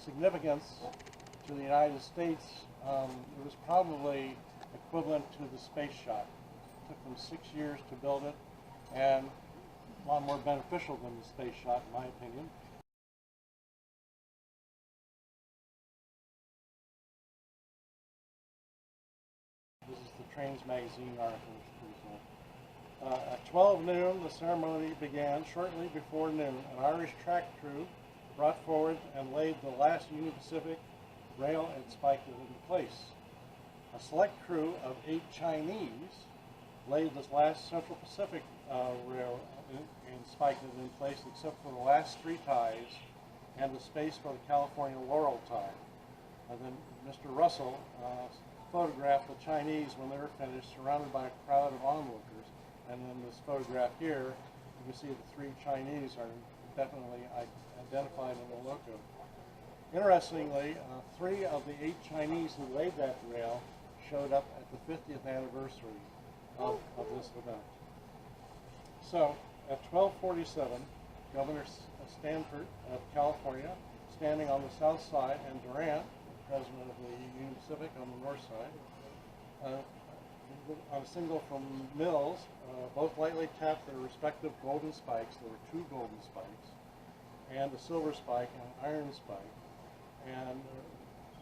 significance to the United States, it was probably equivalent to the space shot. It took them 6 years to build it, and a lot more beneficial than the space shot, in my opinion. This is the Trains magazine article, which is pretty cool. At 12 noon, the ceremony began. Shortly before noon, an Irish track crew brought forward and laid the last Union Pacific rail and spiked it into place. A select crew of 8 Chinese laid this last Central Pacific rail and spiked it in place, except for the last 3 ties and the space for the California Laurel tie. And then Mr. Russell photographed the Chinese when they were finished, surrounded by a crowd of onlookers. And in this photograph here, you can see the 3 Chinese are definitely identified in the logo. Interestingly, 3 of the 8 Chinese who laid that rail showed up at the 50th anniversary of this event. So, at 12:47, Governor Stanford of California, standing on the south side, and Durant, the president of the Union Pacific, on the north side, on a signal from Mills, both lightly tapped their respective golden spikes. There were 2 golden spikes, and a silver spike and an iron spike, and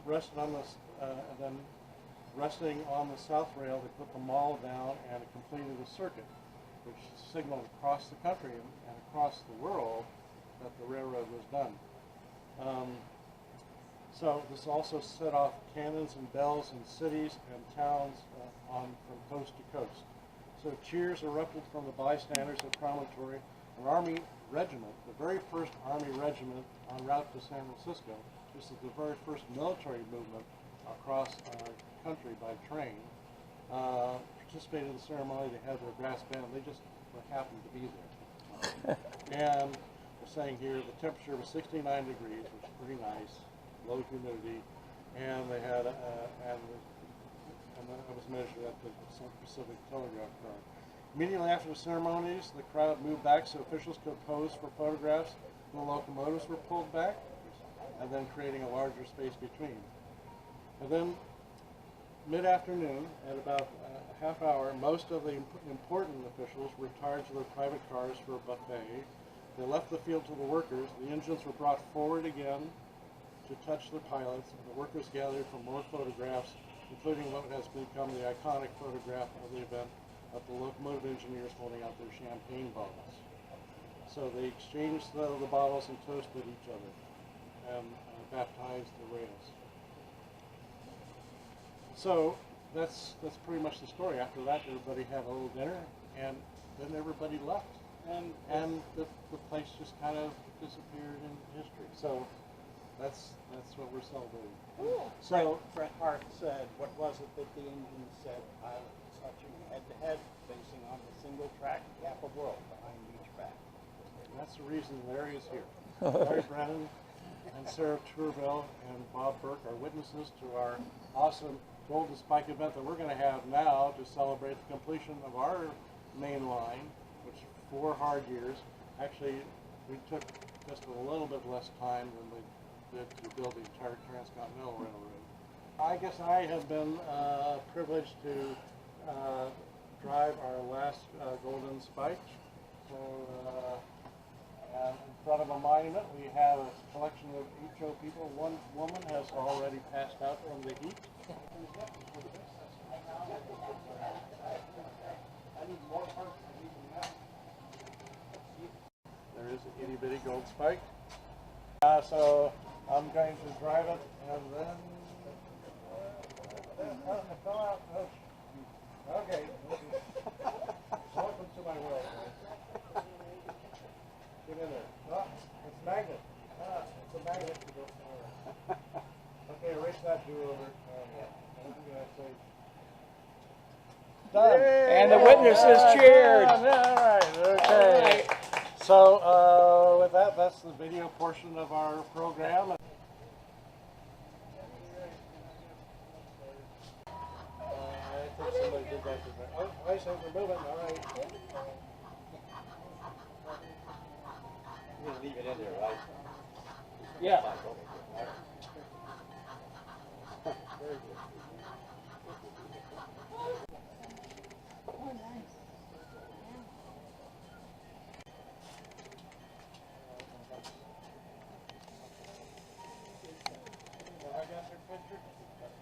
rested on this, and then resting on the south rail, they put the maul down and it completed a circuit, which signaled across the country and across the world that the railroad was done. So this also set off cannons and bells in cities and towns from coast to coast. So cheers erupted from the bystanders at Promontory. An Army regiment, the very first Army regiment en route to San Francisco, this is the very first military movement across our country by train, participated in the ceremony. They had their brass band. They just happened to be there. And we're saying here the temperature was 69 degrees, which is pretty nice. Low humidity, and they had and that was measured at the Central Pacific Telegraph car. Immediately after the ceremonies, the crowd moved back so officials could pose for photographs. The locomotives were pulled back, and then creating a larger space between. And then, mid-afternoon, at about a half hour, most of the important officials retired to their private cars for a buffet. They left the field to the workers. The engines were brought forward again to touch the pilots, and the workers gathered for more photographs, including what has become the iconic photograph of the event of the locomotive engineers holding out their champagne bottles. So they exchanged the bottles and toasted each other and baptized the rails. So that's pretty much the story. After that, everybody had a little dinner, and then everybody left, and the place just kind of disappeared in history. So that's what we're celebrating. Ooh. So Bret Hart said, what was it that the engine said? Pilots touching head-to-head, facing on the single track, gap of world behind each back. that's the reason Larry is here. Larry Brennan and Sarah Tourville and Bob Burke are witnesses to our awesome Golden Spike event that we're going to have now to celebrate the completion of our main line, which 4 hard years. Actually, we took just a little bit less time than we did to build the entire Transcontinental Railroad. I guess I have been privileged to drive our last Golden Spike. So, and in front of a monument, we have a collection of HO people. One woman has already passed out from the heat. There is an itty bitty gold spike. So I'm going to drive it, and then it fell out. Okay. Welcome to my world. Get in there. Oh, it's a magnet. It's a magnet to go forward. Okay, erase that do-over. Done. And the witnesses cheered. All right. Okay. So with that, that's the video portion of our program. I think somebody did that. Oh, I say we're moving. All right. You're going to leave it in there, right? Yeah.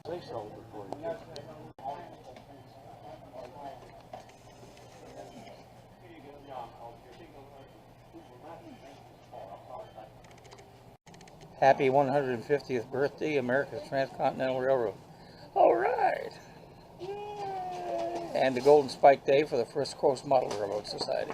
They sold before you. Happy 150th birthday, America's Transcontinental Railroad. All right. And the Golden Spike Day for the First Coast Model Railroad Society.